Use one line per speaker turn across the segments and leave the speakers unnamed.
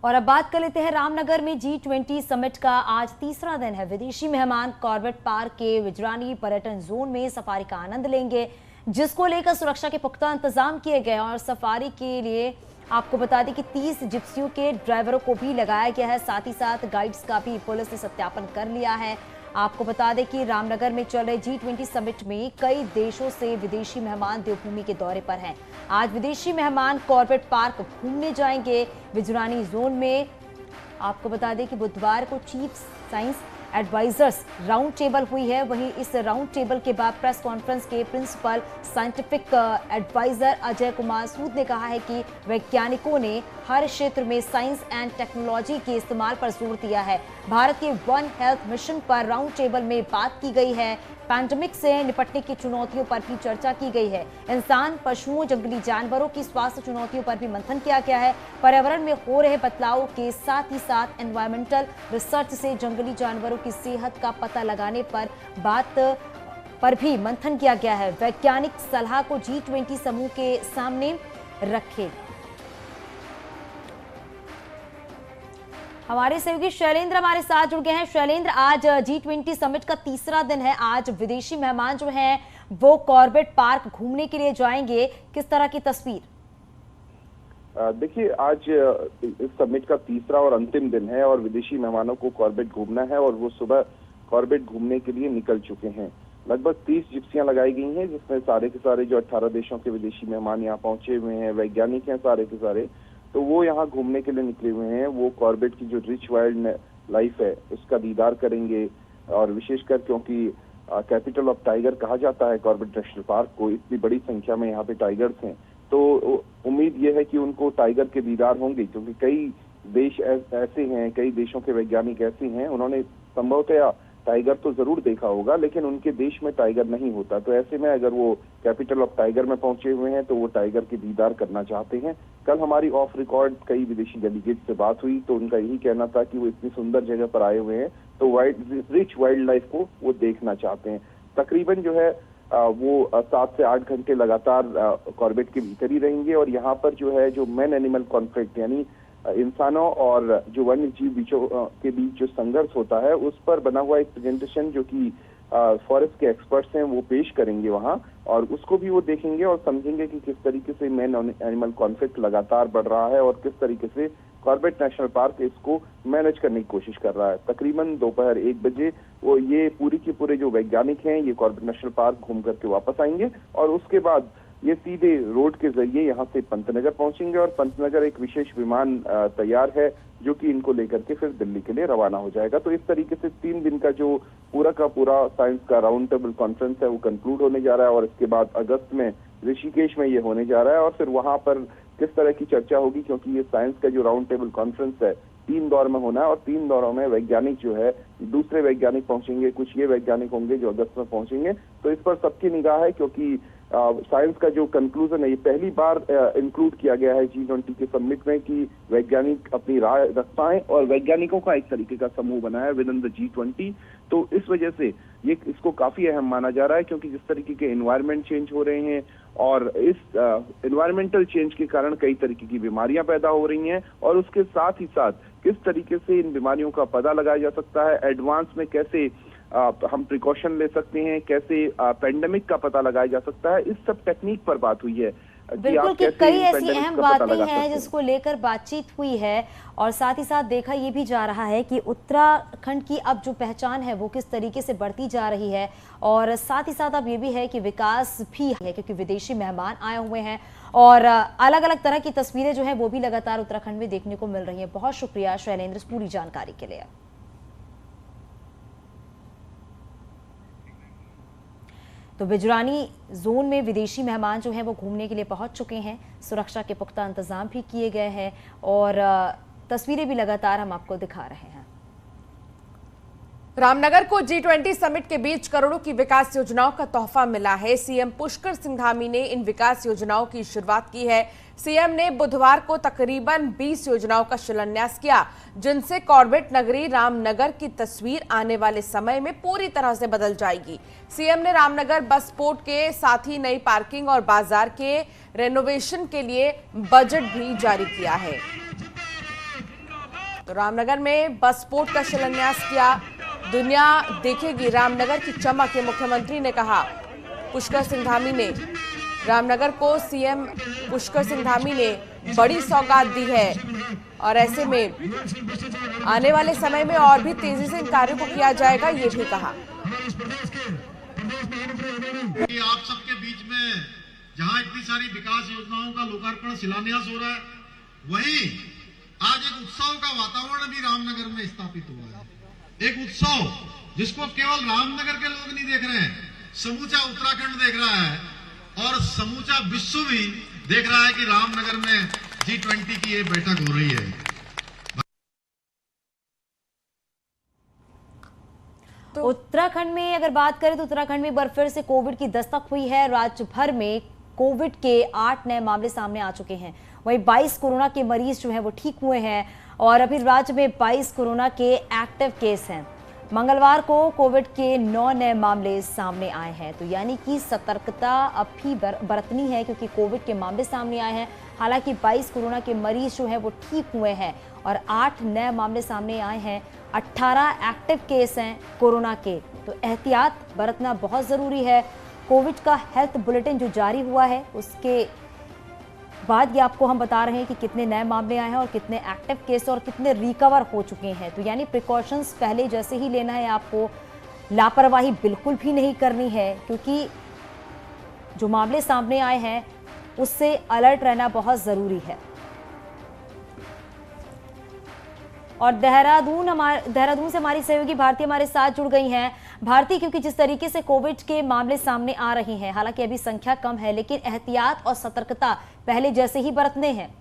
और अब बात कर लेते हैं रामनगर में G20 समिट का आज तीसरा दिन है। विदेशी मेहमान कॉर्बेट पार्क के विजरानी पर्यटन जोन में सफारी का आनंद लेंगे, जिसको लेकर सुरक्षा के पुख्ता इंतजाम किए गए और सफारी के लिए आपको बता दें कि 30 जिप्सियों के ड्राइवरों को भी लगाया गया है। साथ ही साथ गाइड्स का भी पुलिस ने सत्यापन कर लिया है। आपको बता दें कि रामनगर में चल रहे G20 समिट में कई देशों से विदेशी मेहमान देवभूमि के दौरे पर हैं। आज विदेशी मेहमान कॉर्बेट पार्क घूमने जाएंगे विजरानी जोन में। आपको बता दें कि बुधवार को chief science advisers round table हुई है। वहीं इस राउंड टेबल के बाद प्रेस कॉन्फ्रेंस के principal scientific adviser Ajay Kumar Sood ने कहा है कि वैज्ञानिकों ने हर क्षेत्र में साइंस एंड टेक्नोलॉजी के इस्तेमाल पर जोर दिया है। भारत के वन हेल्थ मिशन पर राउंड टेबल में बात की गई है। पैंडेमिक से निपटने की चुनौतियों पर भी चर्चा की गई है। इंसान, पशुओं, जंगली जानवरों की स्वास्थ्य चुनौतियों पर भी मंथन किया गया है। पर्यावरण में हो रहे बदलाव के साथ ही साथ एनवायरमेंटल रिसर्च से जंगली जानवरों की सेहत का पता लगाने पर बात पर भी मंथन किया गया है। वैज्ञानिक सलाह को G20 समूह के सामने रखे। हमारे सहयोगी शैलेंद्र हमारे साथ जुड़ गए हैं। शैलेंद्र, आज G20 समिट का तीसरा दिन है। आज विदेशी मेहमान जो हैं वो कॉर्बेट पार्क घूमने के लिए जाएंगे। किस तरह की तस्वीर?
देखिए, आज इस समिट का तीसरा और अंतिम दिन है और विदेशी मेहमानों को कॉर्बेट घूमना है और वो सुबह कॉर्बेट घूमने के लिए निकल चुके हैं। लगभग 30 जिप्सियां लगाई गई हैं, जिसमें सारे के सारे जो 18 देशों के विदेशी मेहमान यहाँ पहुंचे हुए हैं, वैज्ञानिक हैं सारे के सारे, तो वो यहाँ घूमने के लिए निकले हुए हैं। वो कॉर्बेट की जो रिच वाइल्ड लाइफ है उसका दीदार करेंगे और विशेषकर क्योंकि कैपिटल ऑफ टाइगर कहा जाता है कॉर्बेट नेशनल पार्क को, इतनी बड़ी संख्या में यहाँ पे टाइगर्स हैं, तो उम्मीद ये है कि उनको टाइगर के दीदार होंगे, क्योंकि कई देश ऐसे हैं, कई देशों के वैज्ञानिक ऐसे हैं, उन्होंने संभवतः टाइगर तो जरूर देखा होगा लेकिन उनके देश में टाइगर नहीं होता। तो ऐसे में अगर वो कैपिटल ऑफ टाइगर में पहुंचे हुए हैं तो वो टाइगर के दीदार करना चाहते हैं। कल हमारी ऑफ रिकॉर्ड कई विदेशी डेलीगेट से बात हुई तो उनका यही कहना था कि वो इतनी सुंदर जगह पर आए हुए हैं तो रिच वाइल्ड लाइफ को वो देखना चाहते हैं। तकरीबन जो है वो 7 से 8 घंटे लगातार कॉर्बेट के भीतर ही रहेंगे और यहाँ पर जो है जो मैन एनिमल कॉन्फ्लिक्ट यानी इंसानों और जो वन्य जीव के बीच जो संघर्ष होता है उस पर बना हुआ एक प्रेजेंटेशन जो कि फॉरेस्ट के एक्सपर्ट्स हैं वो पेश करेंगे वहाँ, और उसको भी वो देखेंगे और समझेंगे कि किस तरीके से मैन एनिमल कॉन्फ्लिक्ट लगातार बढ़ रहा है और किस तरीके से कॉर्बेट नेशनल पार्क इसको मैनेज करने की कोशिश कर रहा है। तकरीबन दोपहर 1 बजे वो ये पूरी के पूरे जो वैज्ञानिक हैं ये कॉर्बेट नेशनल पार्क घूम करके वापस आएंगे और उसके बाद ये सीधे रोड के जरिए यहाँ से पंतनगर पहुंचेंगे और पंतनगर एक विशेष विमान तैयार है जो कि इनको लेकर के फिर दिल्ली के लिए रवाना हो जाएगा। तो इस तरीके से 3 दिन का जो पूरा का पूरा साइंस का राउंड टेबल कॉन्फ्रेंस है वो कंक्लूड होने जा रहा है और इसके बाद अगस्त में ऋषिकेश में ये होने जा रहा है और फिर वहां पर किस तरह की चर्चा होगी, क्योंकि ये साइंस का जो राउंड टेबल कॉन्फ्रेंस है 3 दौर में होना है और 3 दौरों में वैज्ञानिक जो है दूसरे वैज्ञानिक पहुंचेंगे, कुछ ये वैज्ञानिक होंगे जो अगस्त में पहुंचेंगे। तो इस पर सबकी निगाह है क्योंकि साइंस का जो कंक्लूजन है ये पहली बार इंक्लूड किया गया है G20 के समिट में कि वैज्ञानिक अपनी राय रख पाएं और वैज्ञानिकों का एक तरीके का समूह बना है विद इन द G20। तो इस वजह से ये इसको काफी अहम माना जा रहा है क्योंकि जिस तरीके के एनवायरमेंट चेंज हो रहे हैं और इस एनवायरमेंटल चेंज के कारण कई तरीके की बीमारियां पैदा हो रही हैं और उसके साथ ही साथ किस तरीके से इन बीमारियों का पता लगाया जा सकता है, एडवांस में कैसे हम प्रिकॉशन ले सकते हैं, कैसे पेंडेमिक का पता लगाया जा सकता है, इस सब टेक्निक पर बात हुई है।
बिल्कुल कि कई ऐसी अहम बातें हैं जिसको लेकर बातचीत हुई है और साथ ही साथ देखा ये भी जा रहा है कि उत्तराखंड की अब जो पहचान है वो किस तरीके से बढ़ती जा रही है और साथ ही साथ अब ये भी है कि विकास भी है क्योंकि विदेशी मेहमान आए हुए हैं और अलग अलग तरह की तस्वीरें जो है वो भी लगातार उत्तराखंड में देखने को मिल रही है। बहुत शुक्रिया शैलेंद्र इस पूरी जानकारी के लिए। तो विजरानी जोन में विदेशी मेहमान जो हैं वो घूमने के लिए पहुंच चुके हैं। सुरक्षा के पुख्ता इंतजाम भी किए गए हैं और तस्वीरें भी लगातार हम आपको दिखा रहे हैं।
रामनगर को G20 समिट के बीच करोड़ों की विकास योजनाओं का तोहफा मिला है। सीएम पुष्कर सिंह धामी ने इन विकास योजनाओं की शुरुआत की है। सीएम ने बुधवार को तकरीबन 20 योजनाओं का शिलान्यास किया जिनसे कॉर्बेट नगरी रामनगर की तस्वीर आने वाले समय में पूरी तरह से बदल जाएगी। सीएम ने रामनगर बस पोर्ट के साथ ही नई पार्किंग और बाजार के रेनोवेशन के लिए बजट भी जारी किया है। तो रामनगर में बस पोर्ट का शिलान्यास किया। दुनिया देखेगी रामनगर की चमक, ये मुख्यमंत्री ने कहा। पुष्कर सिंह धामी ने रामनगर को सीएम पुष्कर सिंह धामी ने बड़ी सौगात दी है और ऐसे में आने वाले समय में और भी तेजी से इन कार्यों को किया जाएगा, ये भी कहा।
आप सबके बीच में जहां इतनी सारी विकास योजनाओं का लोकार्पण शिलान्यास हो रहा है, वहीं आज एक उत्सव का वातावरण भी रामनगर में स्थापित हुआ है। एक उत्सव जिसको केवल रामनगर के लोग नहीं देख रहे हैं, समूचा उत्तराखंड देख रहा है और समूचा विश्व भी देख रहा है कि रामनगर में G20 की ये बैठक हो रही है।
तो उत्तराखंड में अगर बात करें तो उत्तराखंड में एक बार फिर से कोविड की दस्तक हुई है। राज्य भर में कोविड के 8 नए मामले सामने आ चुके हैं। वहीं 22 कोरोना के मरीज जो हैं वो ठीक हुए हैं और अभी राज्य में 22 कोरोना के एक्टिव केस हैं। मंगलवार को कोविड के 9 नए मामले सामने आए हैं। तो यानी कि सतर्कता अब भी बरतनी है क्योंकि कोविड के मामले सामने आए हैं। हालांकि 22 कोरोना के मरीज जो हैं वो ठीक हुए हैं और 8 नए मामले सामने आए हैं। 18 एक्टिव केस हैं कोरोना के। तो एहतियात बरतना बहुत ज़रूरी है। कोविड का हेल्थ बुलेटिन जो जारी हुआ है उसके बाद ये आपको हम बता रहे हैं कि कितने नए मामले आए हैं और कितने एक्टिव केस और कितने रिकवर हो चुके हैं। तो यानी प्रिकॉशंस पहले जैसे ही लेना है आपको, लापरवाही बिल्कुल भी नहीं करनी है क्योंकि जो मामले सामने आए हैं उससे अलर्ट रहना बहुत ज़रूरी है। और देहरादून से हमारी सहयोगी भारती हमारे साथ जुड़ गई हैं। भारती, क्योंकि जिस तरीके से कोविड के मामले सामने आ रहे हैं, हालांकि अभी संख्या कम है लेकिन एहतियात और सतर्कता पहले जैसे ही बरतने हैं।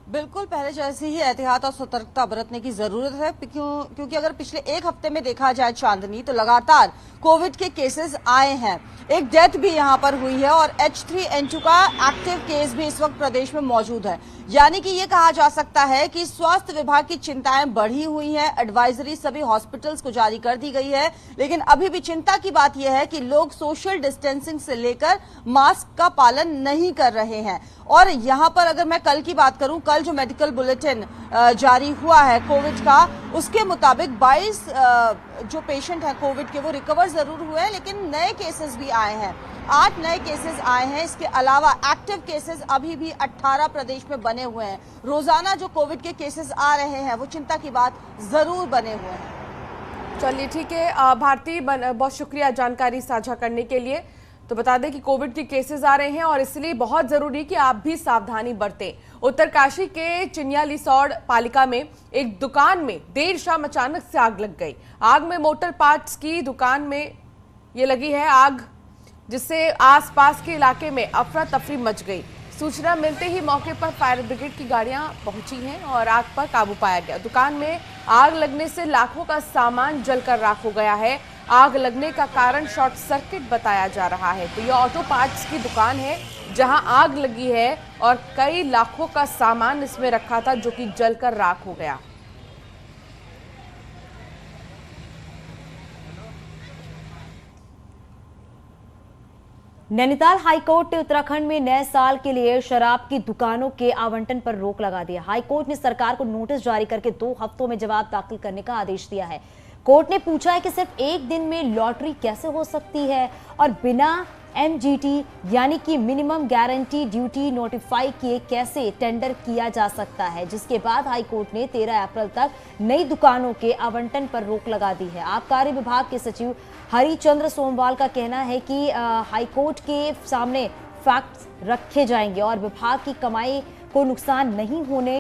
बिल्कुल पहले जैसे ही एहतियात और सतर्कता बरतने की जरूरत है क्योंकि अगर पिछले एक हफ्ते में देखा जाए चांदनी, तो लगातार कोविड के केसेस आए हैं। एक डेथ भी यहां पर हुई है और H3N2 का एक्टिव केस भी इस वक्त प्रदेश में मौजूद है। यानी कि ये कहा जा सकता है कि स्वास्थ्य विभाग की चिंताएं बढ़ी हुई हैं। एडवाइजरी सभी हॉस्पिटल्स को जारी कर दी गई है, लेकिन अभी भी चिंता की बात यह है कि लोग सोशल डिस्टेंसिंग से लेकर मास्क का पालन नहीं कर रहे हैं। और यहां पर अगर मैं कल की बात करूं, कल जो मेडिकल बुलेटिन जारी हुआ है कोविड का, उसके मुताबिक 22 जो पेशेंट हैं कोविड के वो रिकवर जरूर हुए हैं, लेकिन नए केसेस भी आए हैं। 8 नए केसेस आए हैं। इसके अलावा एक्टिव केसेस अभी भी 18 प्रदेश में बने हुए हैं। रोजाना जो कोविड के केसेस आ रहे हैं वो चिंता की बात जरूर बने हुए हैं।
चलिए ठीक है भारती, बहुत शुक्रिया जानकारी साझा करने के लिए। तो बता दें कि कोविड के केसेस आ रहे हैं और इसलिए बहुत जरूरी कि आप भी सावधानी बरतें। उत्तरकाशी के चिन्यालीसौड़ पालिका में एक दुकान में देर शाम अचानक से आग लग गई। आग में मोटर पार्ट्स की दुकान में ये लगी है आग, जिससे आसपास के इलाके में अफरा तफरी मच गई। सूचना मिलते ही मौके पर फायर ब्रिगेड की गाड़ियां पहुंची हैं और आग पर काबू पाया गया। दुकान में आग लगने से लाखों का सामान जलकर राख हो गया है। आग लगने का कारण शॉर्ट सर्किट बताया जा रहा है। तो यह ऑटो पार्ट्स की दुकान है जहां आग लगी है और कई लाखों का सामान इसमें रखा था जो कि जलकर राख हो गया।
नैनीताल हाईकोर्ट ने उत्तराखंड में नए साल के लिए शराब की दुकानों के आवंटन पर रोक लगा दिया। हाईकोर्ट ने सरकार को नोटिस जारी करके 2 हफ्तों में जवाब दाखिल करने का आदेश दिया है। कोर्ट ने पूछा है कि सिर्फ एक दिन में लॉटरी कैसे हो सकती है और बिना MGT यानी कि मिनिमम गारंटी ड्यूटी नोटिफाई किए कैसे टेंडर किया जा सकता है, जिसके बाद हाईकोर्ट ने 13 अप्रैल तक नई दुकानों के आवंटन पर रोक लगा दी है। आबकारी विभाग के सचिव हरिचंद्र सोमवाल का कहना है कि हाईकोर्ट के सामने फैक्ट्स रखे जाएंगे और विभाग की कमाई को नुकसान नहीं होने